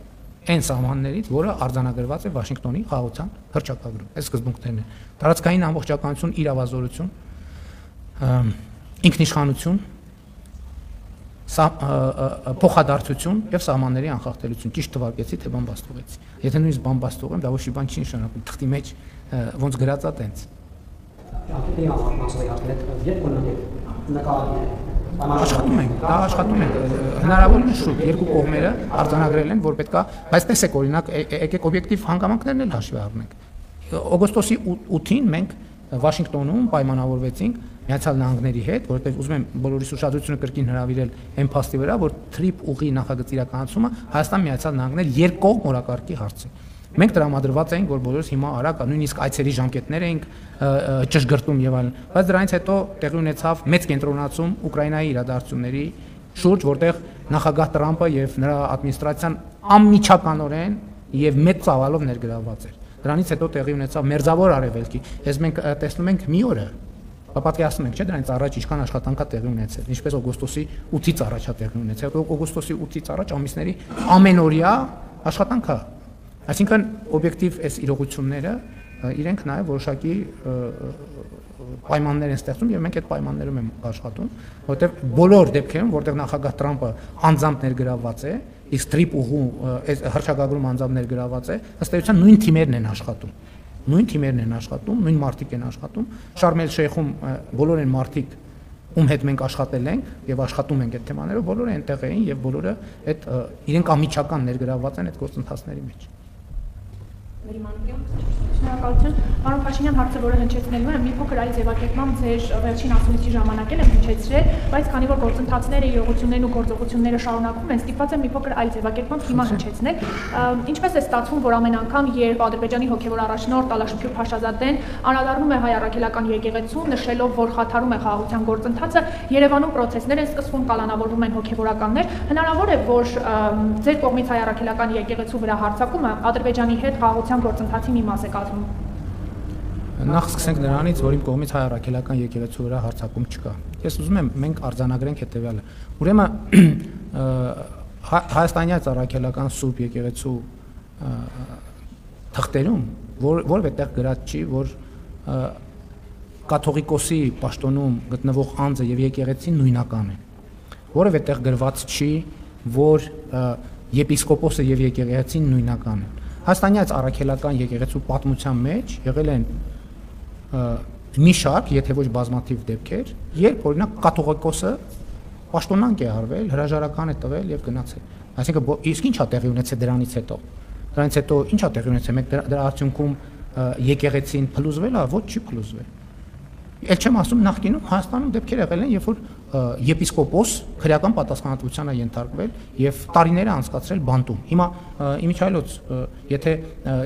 այն սահմաններից, որը արձանագրված է Վաշինգտոնի խաղաղության հռչակագրում։ Այս սկզբունքներն են. տարածքային ամբողջականություն, իրավազորություն, ինքնիշխանություն, փոխադարձություն եւ սահմանների անխախտելիություն։ Ճիշտ թվարկեցի, թե բամբաստուղեցի։ Եթե նույնիսկ բամբաստուղեմ, դա ոչ մի բան չի նշանակում։ Թղթի մեջ ոնց գրած է տենց։ Աշխատում ենք, հնարավորինս շուտ երկու կողմերը արձանագրել են, որ պետքա, բայց տեսեք օրինակ, եկեք օբյեկտիվ հանգամանքներն էլ հաշվի առնենք։ Օգոստոսի 8-ին մենք Վաշինգտոնում պայմանավորվեցինք Միացյալ Նահանգների հետ, որովհետև ուզում եմ բոլորիս ուշադրությունը կրկին հրավիրել այն փաստի վրա, որ TRIP ուղի նախագծի իրականացումը Հայաստան-Միացյալ Նահանգներ երկկողմ օրակարգի հարց է։ Մենք տրամադրված էինք, որ բոլորս հիմա արագ, նույնիսկ այցերի ժամկետներ էինք ճշգրտում եւ այլն, բայց դրանից հետո տեղի ունեցավ մեծ կենտրոնացում Ուկրաինայի իրադարձությունների շուրջ, որտեղ նախագահ Տրամպը եւ նրա ադմինիստրացիան անմիջականորեն եւ մեծ ծավալով ներգրավված էր։ Դրանից հետո տեղի ունեցավ Մերձավոր Արևելքի։ Ես մենք տեսնում ենք մի օրը, պատկերացնում ենք, չէ՞, դրանից առաջ ինչքան աշխատանքա տեղի ունեցել, ինչպես օգոստոսի 8-ից առաջ է տեղի ունեցել, օգոստոսի 8-ից առաջ ամիսների ամենօրյա աշխատանքա։ Այսինքն օբյեկտիվ այս իրողությունները իրենք նաև որոշակի պայմաններ են ստեղծում եւ մենք այդ պայմաններում ենք աշխատում, որտեղ բոլոր դեպքերում, որտեղ նախագահ Տրամպը անձամբ ներգրավված է, իսկ TRIP ուղու այս հռչակագրում անձամբ ներգրավված է, ըստ էության նույն թիմերն են աշխատում։ Նույն մարդիկ են աշխատում։ Շարմ էլ-Շեյխում բոլոր են մարդիկ, ում հետ մենք աշխատել ենք եւ աշխատում ենք այդ թեմաներով, բոլորը այնտեղ էին եւ բոլորը այդ իրենք անմիջական ներգրավված են այդ գործընթացների մեջ։ Շնորհակալություն։ Պարոն Փաշինյան, հարցը, որը հնչեցնելու եմ, մի փոքր այլ ձևակերպմամբ ձեր վերջին ասուլիսի ժամանակ եմ հնչեցրել, բայց քանի որ գործընթացները, իրողություններն ու գործողությունները շարունակվում են, ստիպված եմ մի փոքր այլ ձևակերպմամբ հիմա հնչեցնել։ Ինչպես է ստացվում, որ ամեն անգամ, երբ Ադրբեջանի հոգևոր առաջնորդ Ալաշկյուր Փաշազադեն անդրադառնում է հայ առաքելական եկեղեցու, նշելով, որ խաթարում է խաղաղության գործընթացը, Երևանում պրոցեսներ են սկսվում, կալանավորվում են հոգևորականներ, հնարավոր է, որ ձեր կողմից հայ առաքելական եկեղեցու վրա հարձակումը Ադրբեջանի հետ խաղաղության գործընթացի մի մաս է կազմում։ Նախ սկսենք նրանից, որ իմ կողմից հայ առաքելական եկեղեցու վրա հարձակում չկա։ Ես ուզում եմ մենք արձանագրենք հետեւյալը։ Ուրեմն հայաստանյան առաքելական սուրբ եկեղեցու թղթերում որովհետեւ գրած չի, որ կաթողիկոսի պաշտոնում գտնվող անձը եւ եկեղեցին նույնական են։ Որովհետեւ գրված չի, որ եպիսկոպոսը եւ եկեղեցին նույնական են։ Հայաստանյան առաքելական եկեղեցու պատմության մեջ եղել են մի շարք, եթե ոչ բազմաթիվ դեպքեր, երբ օրինակ կաթողիկոսը պաշտոնանկ է արվել, հրաժարական է տվել եւ գնացել։ Այսինքն իսկ ի՞նչ է տեղի ունեցել դրանից հետո։ Դրանից հետո ի՞նչ է տեղի ունեցել։ Մենք դրա արդյունքում եկեղեցին փլուզվել է, ոչ չի փլուզվել։ Էլ չեմ ասում նախկինում Հայաստանում դեպքեր եղել են, երբ որ եպիսկոպոս քրեական պատասխանատվության է ենթարկվել եւ տարիներ է անցկացրել բանտում։ Հիմա իմիջիայլոց, եթե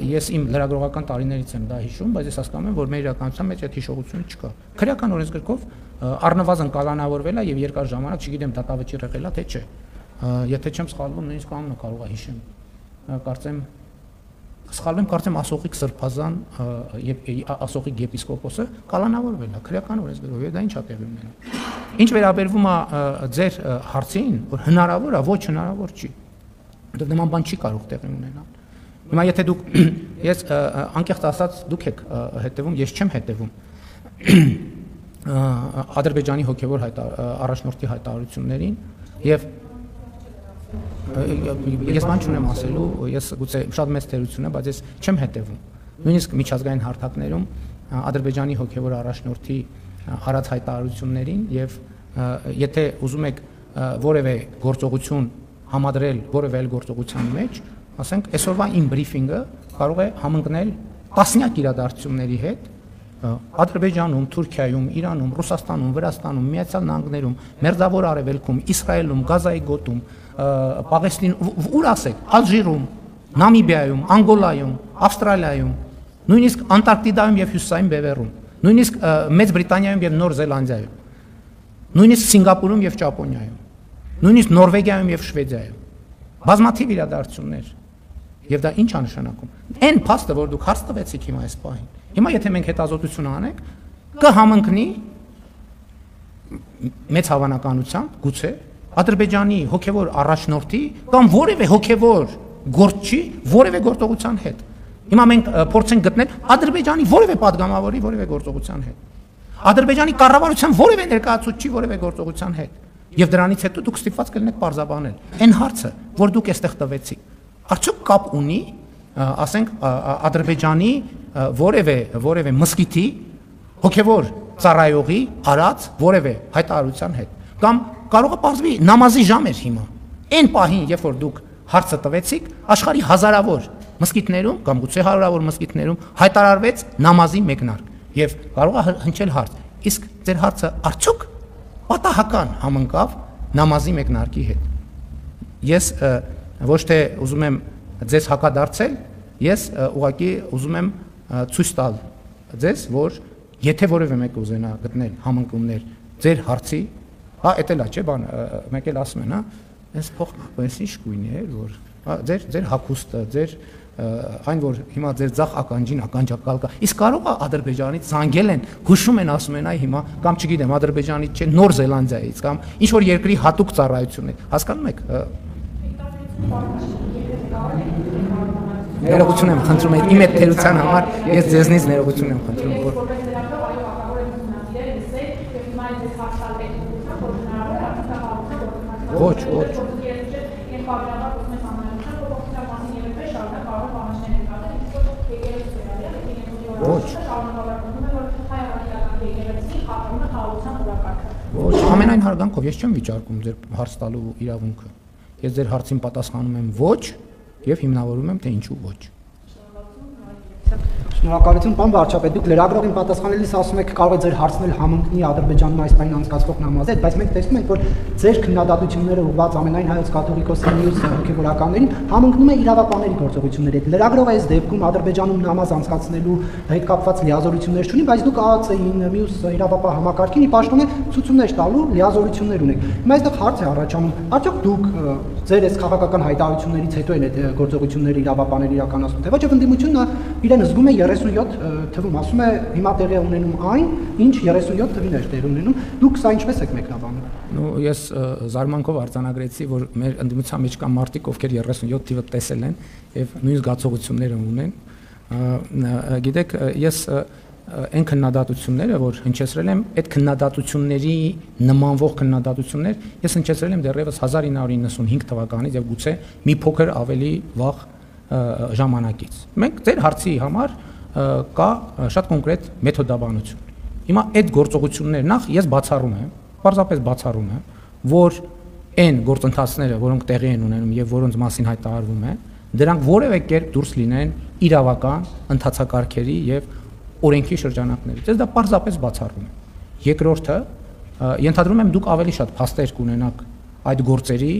ես իմ լրագրողական տարիներից եմ դա հիշում, բայց ես հասկանում եմ, որ մեր իրականության մեջ այդ հիշողությունը չկա։ Քրեական օրենսգրքով առնվազն կալանավորվել է եւ երկար ժամանակ, չգիտեմ դատավճիռ եղել է թե չէ։ Եթե չեմ սխալվում, նույնիսկ անունը կարող է հիշեմ։ Կարծեմ կարծեմ Ասողիկ Սրբազան եւ Ասողիկ եպիսկոպոսը կալանավորվել է քրեական օրենսգրով եւ դա ինչ է տեղի ունենում։ Ինչ վերաբերվում է ձեր հարցին, որ հնարավոր է, ոչ հնարավոր չի։ Որտեղ նման բան չի կարող տեղի ունենալ։ Հիմա եթե դուք ես անկեղծ ասած դուք եք հետևում, ես չեմ հետևում Ադրբեջանի հոգևոր առաջնորդի հայտարարություններին եւ ես բան չունեմ ասելու, ես գուցե շատ մեծ թերություն է, բայց ես չեմ հետևում։ Նույնիսկ միջազգային հարթակներում Ադրբեջանի հոգևոր առաջնորդի արած հայտարարություններին եւ եթե ուզում եք որևէ գործողություն համադրել որևէ այլ գործողության մեջ, ասենք այսօրվա իմ բրիֆինգը կարող է համընկնել տասնյակ իրադարձությունների հետ Ադրբեջանում, Թուրքիայում, Իրանում, Ռուսաստանում, Վրաստանում, Միացյալ Նահանգներում, Մերձավոր Արևելքում, Իսրայելում, Գազայի գոտում, Պաղեստինում, ուր ասեք, Ալժիրում, Նամիբիայում, Անգոլայում, Ավստրալիայում, նույնիսկ Անտարկտիդայում եւ Հյուսիսային Բևեռում, նույնիսկ Մեծ Բրիտանիայում եւ Նոր Զելանդիայում, նույնիսկ Սինգապուրում եւ Ճապոնիայում, նույնիսկ Նորվեգիայում եւ Շվեդիայում, բազմաթիվ իրադարձություններ։ Եվ դա ինչ է նշանակում։ Այն փաստը, որ դուք հարց տվեցիք հիմա այս պահին։ Հիմա եթե մենք հետազոտություն անենք, կհամընկնի մեծ հավանականությամբ, գուցե Ադրբեջանի հոգևոր առաջնորդի կամ որևէ հոգևոր գործչի որևէ գործողության հետ։ Հիմա մենք փորձենք գտնել Ադրբեջանի որևէ падգամավորի որևէ գործողության հետ։ Ադրբեջանի կառավարության որևէ ներկայացուցչի որևէ գործողության հետ։ Եվ դրանից հետո դուք ստիպված կլինեք պարզաբանել։ Այն հարցը, որ դուք այստեղ տվեցիք, արդյոք կապ ունի, ասենք, Ադրբեջանի որևէ մզկիթի հոգևոր ծառայողի արած որևէ հայտարարության հետ։ Կամ կարող է պարզվի նամազի ժամ էր հիմա։ Այն պահին, երբ որ դուք հարցը տվեցիք, աշխարհի հազարավոր մզկիթներում կամ գուցե հարյուրավոր մզկիթներում հայտարարվեց նամազի մեկնարկ եւ կարող է հնչել հարց. իսկ ձեր հարցը արդյոք պատահական համընկավ նամազի մեկնարկի հետ։ Ես ոչ թե ուզում եմ ձեզ հակադարձել, ես ուղղակի ուզում եմ ցույց տալ ձեզ, որ եթե որևէ մեկը ուզենա գտնել համընկումներ ձեր հարցի, հա, էտել է, չէ, բան, մեկ էլ ասում են, հա, այս փոխ էս ինչ գույնի է, որ ձեր հագուստը, ձեր այն որ հիմա ձեր ցախ ականջին ականջակալ կա, իսկ կարող է Ադրբեջանից զանգել են, հուշում են, ասում են, այ հիմա կամ չգիտեմ, Ադրբեջանից չէ, Նոր Զելանդիայից կամ ինչ որ երկրի հատուկ ծառայություն է, հասկանում եք։ Ներողություն եմ խնդրում, իմ այդ թերության համար ես ձեզնից ներողություն եմ խնդրում, որ ոչ ամենայն հարգանքով ես չեմ վիճարկում ձեր հարց տալու իրավունքը։ Ես ձեր հարցին պատասխանում եմ ոչ եւ հիմնավորում եմ թե ինչու ոչ։ Շնորհակալություն, պարոն վարչապետ, դուք լրագրողին պատասխանելիս ասում եք կարող է ձեր հարցնել համընկնի Ադրբեջանում այս պահին անցկացվող նամազի հետ, բայց մենք տեսնում ենք, որ ձեր քննադատությունները ուղղված ամենայն հայոց կաթողիկոսների մյուս հոգևորականներին համընկնում է իրավապահների գործողությունների հետ։ Լրագրողը այս դեպքում Ադրբեջանում նամազ անցկացնելու հետ կապված լիազորություններ չունի, բայց դուք ԱԱՑ-ին մյուս իրավապահ համակարգին ի պաշտոնե ցուցումներ տալու լիազորություններ ունեք։ Հիմա այստեղ հարց է առաջանում, արդյոք դուք ձեր այս քաղաքական հայտարարություններից հետո են այդ գործողությունները իրավապահները իրականացնում, թե ոչ, եւ ընդդիմությունը իրեն զգում է 37 թվում, ասում է հիմա տեղի ունենում այն, ինչ 37 թվին էր տեղի ունենում, դուք սա ինչպես եք մեկնաբանում։ Ну, ես զարմանքով արձանագրեցի, որ մեր ընդդիմության մեջ կան մարդիկ, ովքեր 37 թիվը տեսել են եւ նույն զգացողությունները ունեն։ Գիտեք, ես այն քննադատությունները, որ հնչեցրել եմ, այդ քննադատությունների նմանվող քննադատություններ ես հնչեցրել եմ դեռևս 1995 թվականից եւ գուցե մի փոքր ավելի վաղ ժամանակից։ Մենք ձեր հարցի համար կա շատ կոնկրետ մեթոդաբանություն։ Հիմա այդ գործողությունները նախ ես բացառում եմ, պարզապես բացառում եմ, որ այն գործընթացները, որոնք տեղի են ունենում եւ որոնց մասին հայտարարվում է, դրանք որևէ կերպ դուրս լինեն իրավական ընթացակարգերի եւ օրենքի շրջանակներից։ Ես դա պարզապես բացառում եմ։ Երկրորդը, ենթադրում եմ դուք ավելի շատ փաստեր կունենաք այդ գործերի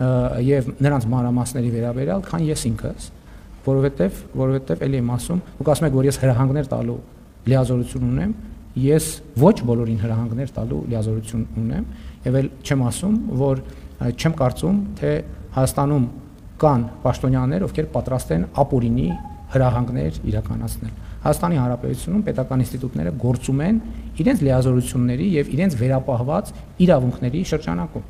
եւ նրանց մանրամասների վերաբերյալ, քան ես ինքս, որովհետեւ էլի եմ ասում, դուք ասում եք, որ ես հրահանգներ տալու լիազորություն ունեմ, ես ոչ բոլորին հրահանգներ տալու լիազորություն ունեմ, եւ էլ չեմ ասում, որ չեմ կարծում, թե Հայաստանում կան պաշտոնյաներ, ովքեր պատրաստ են ապօրինի հրահանգներ իրականացնել։ Հայաստանի Հանրապետությունում պետական ինստիտուտները գործում են իրենց լիազորությունների եւ իրենց վերապահված իրավունքների շրջանակում։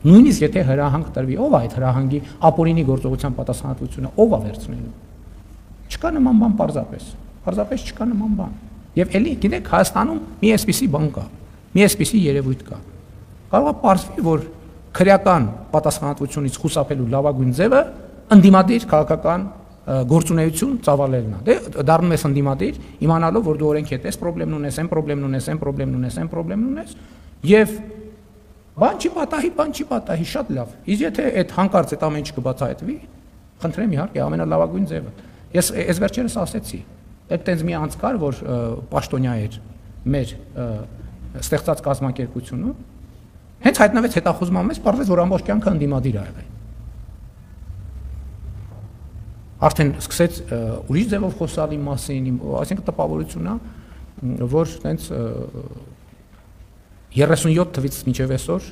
Նույնիսկ եթե հրահանգ տրվի, ով է այդ հրահանգի ապօրինի գործողության պատասխանատվությունը, ով է վերցնելու։ Չկա նման բան պարզապես չկա նման բան։ Եվ էլի, գիտեք, Հայաստանում մի էսպիսի բան կա, մի էսպիսի երևույթ կա։ Կարող է պարզվի, որ քրեական պատասխանատվությունից խուսափելու լավագույն ձևը ընդդիմադիր քաղաքական գործունեություն ծավալելն է։ Դե դառնում ես ընդդիմադիր, իմանալով, որ դու օրենքի հետ ես խնդրեմ ունես, այն խնդրեմ ունես, այն խնդրեմ ունես, այն խնդրեմ ունես, եւ բան չի պատահի, շատ լավ։ Իսկ եթե այդ հանկարծ այդ ամեն ինչ կբացահայտվի, խնդրեմ իհարկե ամենալավագույն ձևը։ Ես այս վերջերս ասեցի, այդտենց մի անց կար, որ պաշտոնյա էր մեր ստեղծած կազմակերպությունում, հենց հայտնվեց հետախուզման մեջ, պարզվեց, որ ամբողջ կյանքը ընդդիմադիր ա եղել։ Արդեն սկսեց ուրիշ ձևով խոսալ իմ մասին, այսինքն տպավորությունն է, որ հենց 37 թվից մինչև այսօր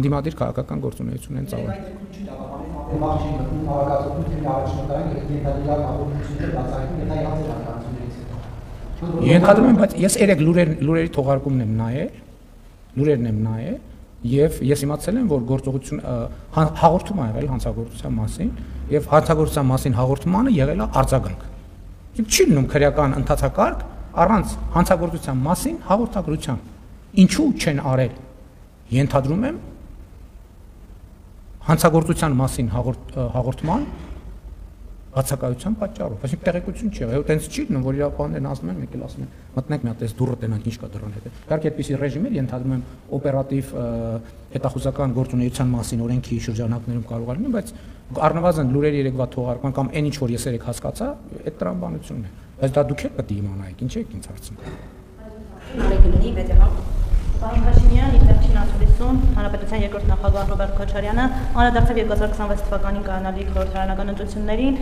ընդդիմադիր քաղաքական գործունեություն են ծավալել։ Ենթադրում եմ, բայց ես երեք լուրերի թողարկումն եմ նայել, եւ ես իմացել եմ, որ գործողություն հաղորդում ա եղել հանցագործության մասին, եւ հանցագործության մասին հաղորդմանը եղել է արձագանք։ Չի լինում քրեական ընթացակարգ առանց հանցագործության մասին հաղորդագրության։ Ինչու չեն արել։ Ենթադրում եմ հանցագործության մասին հաղորդման բացակայության պատճառով, այսինքն տեղեկություն չի եղել, այտենց չի լինում, որ իրավաբաններն ասում են, մեկ էլ ասում են, մտնենք մի հատ էս դուռը տենանք ինչ կա դռան հետ։ Իհարկե այդպիսի ռեժիմեր ենթադրում եմ օպերատիվ հետախուզական գործունեության մասին օրենքի շրջանակներում կարող է լինել, բայց առնվազն լուրերի երեկվա թողարկման կամ այն ինչ որ ես երեք հասկացա, այդ տրամաբանությունն է։ Բայց դա դուք եք պետք է իմանայիք, ինչ եք ինձ հարցնում։ Պարոն Փաշինյան, իր վերջին ասուլիսում Հանրապետության երկրորդ նախագահ Ռոբերտ Քոչարյանը անդրադարձավ 2026 թվականին կայանալիք խորհրդարանական ընտրություններին,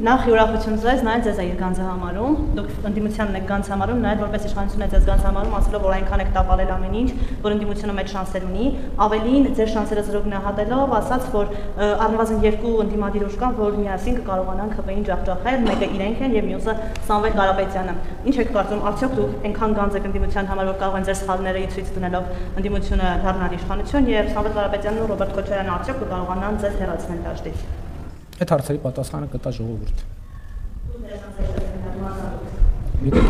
նախ յուրախություն ձեզ, նաև ձեզ է իր գանձը համարում, դուք ընդդիմությանն եք գանձ համարում, նաև որպես իշխանություն եք ձեզ գանձ համարում, ասելով, որ այնքան եք տապալել ամեն ինչ, որ ընդդիմությունը մեծ շանսեր ունի, ավելին ձեր շանսերը զրո գնահատելով, ասաց, որ առնվազն երկու ընդդիմադիր ուժ կան, որ միասին կկարողանան ԿՊ-ին ջախջախել, մեկը իրենք են եւ մյուսը Սամվել Կարապետյանը։ Ինչ եք կարծում, արդյոք դուք այնքան գանձ եք ընդդիմության համար, որ կարող են ձեր սխալները ցույց տանելով ընդդիմությունը դառնալ իշխանություն եւ Սամվել Կարապետյանն ու Ռոբերտ Քոչարյանը արդյոք կկարողանան ձեզ հեռացնել դաշտից։ Այդ հարցերի պատասխանը կտա ժողովուրդը։ Գիտեք,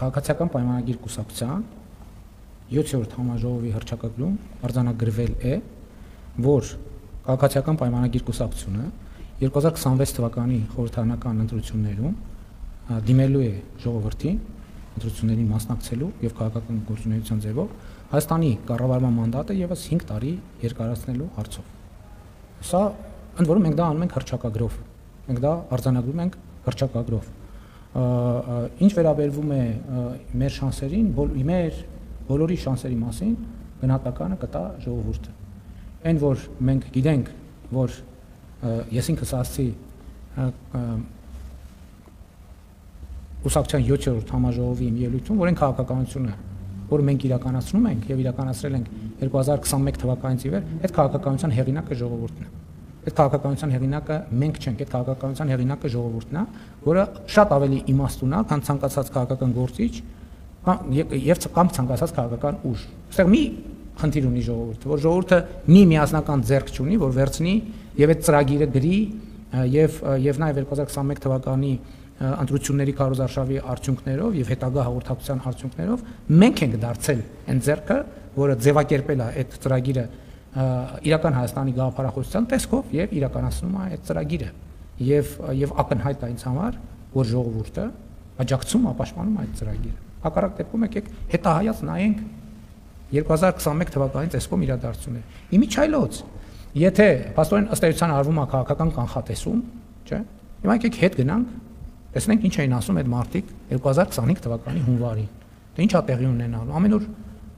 քաղաքացիական պայմանագիր կուսակցության 7-րդ համաժողովի հռչակագրում արձանագրվել է, որ քաղաքացիական պայմանագիր կուսակցությունը 2026 թվականի խորհրդարանական ընտրություններում դիմելու է ժողովրդին ընտրություններին մասնակցելու եւ քաղաքական գործունեության ձևով Հայաստանի կառավարման մանդատը եւս 5 տարի երկարացնելու հարցով։ Սա ընդ որում մենք դա անում ենք հռչակագրով։ Մենք դա արձանագրում ենք հռչակագրով։ Ինչ վերաբերվում է մեր շանսերին, մեր բոլորի շանսերի մասին գնահատականը կտա ժողովուրդը։ Այն որ մենք գիտենք, որ ես ինքս ասացի Կուսակցության 7-րդ համաժողովի ելույթում, որ այն քաղաքականությունը, որը մենք իրականացնում ենք եւ իրականացրել ենք 2021 թվականից ի վեր, այդ քաղաքականության հեղինակը ժողովուրդն է։ Այդ քաղաքականության հեղինակը մենք չենք, այդ քաղաքականության հեղինակը ժողովուրդն է, որը շատ ավելի իմաստուն է, քան ցանկացած քաղաքական գործիչ եւ կամ ցանկացած քաղաքական ուժ։ Այստեղ մի խնդիր ունի ժողովուրդը, որ ժողովուրդը մի միասնական ձեռք չունի, որ վերցնի եւ այդ ծրագիրը գրի եւ նաեւ 2021 թվականի ընտրությունների քարոզարշավի արդյունքներով եւ հետագա հաղորդակցության արդյունքներով մենք ենք դարձել այն ձեռքը, որը ձևակերպել է այդ ծրագիրը իրական Հայաստանի գաղափարախոսության տեսքով եւ իրականացնում է այդ ծրագիրը եւ ակնհայտ է ինձ համար, որ ժողովուրդը աջակցում է, պաշտպանում է այդ ծրագիրը։ Հակառակ դեպքում եկեք հետահայաց նայենք 2021 թվականից այսքոմ իրադարձություններ։ Իմիջայլոց, եթե փաստորեն ըստ էության արվում է քաղաքական կանխատեսում, չէ՞։ Հիմա եկեք հետ գնանք, տեսնենք ինչ էին ասում այդ մարտիկ 2025 թվականի հունվարին։ Դե ինչ է տեղի ունենալու։ Ամեն օր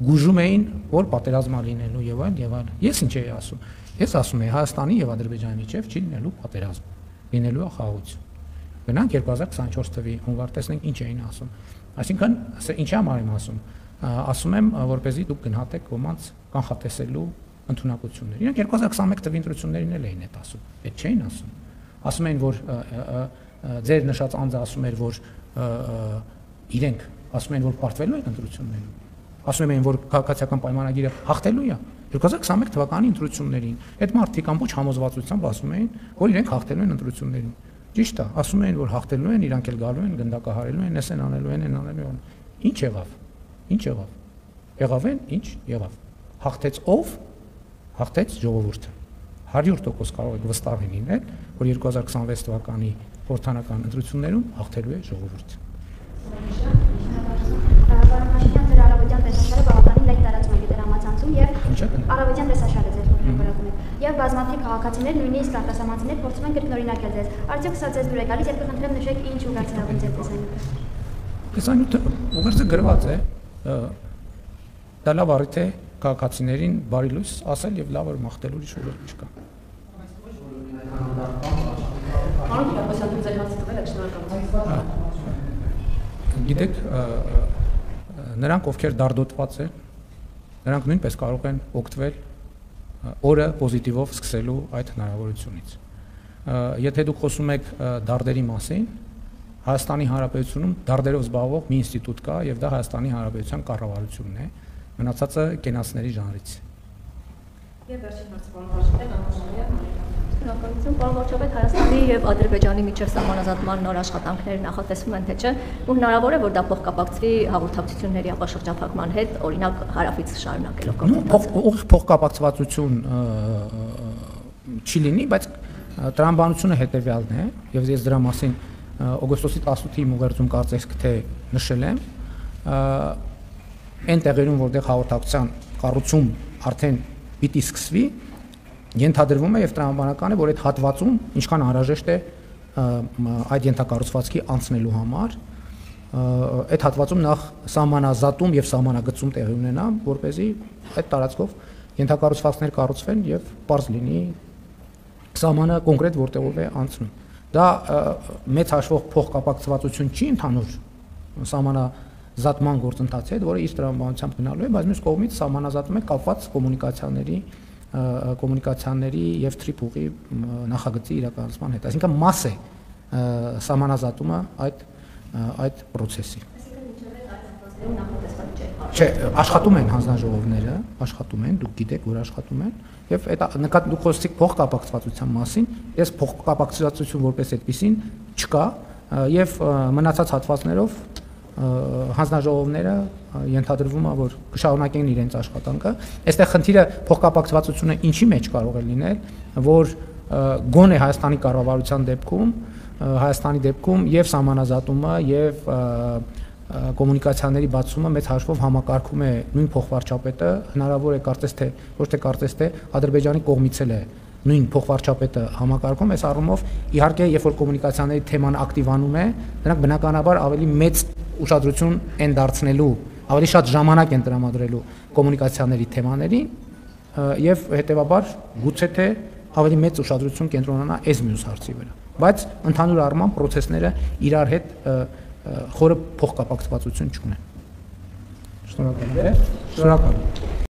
գուժում էին, որ պատերազմա լինելու եւ այլ եւ այլ։ Ես ինչ էի ասում։ Ես ասում եի Հայաստանի եւ Ադրբեջանի միջեւ չի լինելու պատերազմ, լինելու է խաղաղություն։ Գնանք 2024 թվականի հունվար, տեսնենք ինչ էին ասում։ Այսինքն, ինչի համար եմ ասում։ Ասում եմ, որպեսզի դուք գնահատեք ոմանց կանխատեսելու ընդունակություններ։ Իրանք 2021 թվականի ընտրություններին էլ էին այդ ասում, այդ չէին ասում։ Ասում էին, որ ձեր նշած անձը ասում էր, որ իրենք ասում են, որ պարտվելու են ընտրություններին։ Ասում են, որ քաղաքացիական պայմանագիրը հաղթելու է 2021 թվականի ընտրություններին։ Այդ մարդիկ ամբողջ համոզվածությամբ ասում էին, որ իրենք հաղթելու են ընտրություններին։ Ճիշտ է, ասում էին, որ հաղթելու են, իրանք էլ գալու են, գնդակահարելու են, էսեն անելու են, այն անելու են։ Ինչ եղավ։ Ինչ եղավ։ Եղավ են, ինչ եղավ։ Հաղթեց ով։ Հաղթեց ժողովուրդը։ 100% կարող եք վստահ լինել, որ 2026 թվականի խորհրդանական ընտրություններում հաղթելու է ժողովուրդը։ Պարոն ձեր առավոտյան տեսաշարը բավականին լայք տարածում է գիտերամացանցում եւ առավոտյան տեսաշարը ձեր հրապարակում է եւ բազմաթիվ քաղաքացիներ, նույնիսկ արտասահմանցիներ փորձում են կրկնօրինակել ձեզ։ Արդյոք սա ձեզ դուր է գալիս, երբ կխնդրեմ նշեք ինչ ուղղություններով ձեր տեսանյութը։ Տեսանյութը ուղերձը գրված է, դա լավ առիթ է քաղաքացիներին բարի լույս ասել եւ լավ մաղթելու ուրիշ ուղերձ չկա։ Պարոն Կիրակոսյան, ձեր հարցը տվել եք, շնորհակալություն։ Գիտեք, նրանք ովքեր դարդոտված են, նրանք նույնպես կարող են օգտվել օրը պոզիտիվով սկսելու այդ հնարավորությունից։ Եթե դուք խոսում եք դարդերի մասին, Հայաստանի Հանրապետությունում դարդերով զբաղվող մի ինստիտուտ կա եւ դա Հայաստանի Հանրապետության կառավարությունն է, մնացածը կենացների ժանրից։ Եվ վերջին հարցը պարոն Վարչապետ, Շնորհակալություն, պարոն Վարչապետ, Հայաստանի եւ Ադրբեջանի միջև սահմանազատման նոր աշխատանքներ նախատեսվում են, թե չէ, ու հնարավոր է, որ դա փոխկապակցվի հաղորդակցությունների ապաշրջափակման հետ, օրինակ հարավից շարունակելով գործընթացը։ Փոխկապակցվածություն չի լինի, բայց տրամաբանությունը հետեւյալն է, եւ ես դրա մասին օգոստոսի 18-ի ուղերձում կարծես թե նշել եմ, այն տեղերում, որտեղ հաղորդակցության կառուցում արդեն պիտի սկսվի, ենթադրվում է եւ տրամաբանական է, որ այդ հատվածում ինչքան անհրաժեշտ է այդ ենթակառուցվածքի անցնելու համար, այդ հատվածում նախ սահմանազատում եւ սահմանագծում տեղի ունենա, որպեսզի այդ տարածքով ենթակառուցվածքներ կառուցվեն եւ པարզ լինի սահմանը կոնկրետ որտեղով է անցնում։ Դա մեծ հաշվով փոխկապակցվածություն չի ընդհանուր սահմանազատման գործընթացի հետ, որը իր տրամաբանությամբ գնալու է, բայց մյուս կողմից սահմանազատում է կապված կոմունիկացիաների եւ թրիփուղի նախագծի իրականացման հետ։ Այսինքն մաս է սահմանազատումը այդ process-ի։ Չէ, աշխատում են հանձնաժողովները, աշխատում են, դուք գիտեք, որ աշխատում են, եւ այդ դուք խոսեցիք փոխկապակցվածության մասին, ես փոխկապակցվածություն որպես այդպեսին չկա, եւ մնացած հատվածներով հանձնաժողովները ենթադրվում է, որ կշարունակեն իրենց աշխատանքը։ Այստեղ խնդիրը փոխկապակցվածությունը ինչի մեջ կարող է լինել, որ գոնե Հայաստանի կառավարության դեպքում եւ սահմանազատումը եւ կոմունիկացիաների բացումը մեծ հաշվով համակարգում է նույն փոխվարչապետը, հնարավոր է կարծես թե Ադրբեջանի կողմից էլ է նույն փոխվարչապետը համակարգում, այս առումով իհարկե երբ որ կոմունիկացիաների թեման ակտիվանում է, նրանք բնականաբար ավելի մեծ ուշադրություն են դարձնելու, ավելի շատ ժամանակ են տրամադրելու կոմունիկացիաների թեմաներին եւ հետեւաբար գուցե թե ավելի մեծ ուշադրություն կենտրոնանա այս մյուս հարցի վրա, բայց ընդհանուր առմամբ process-ները իրար հետ խորը փոխկապակցվածություն չունեն։ Շնորհակալ եմ։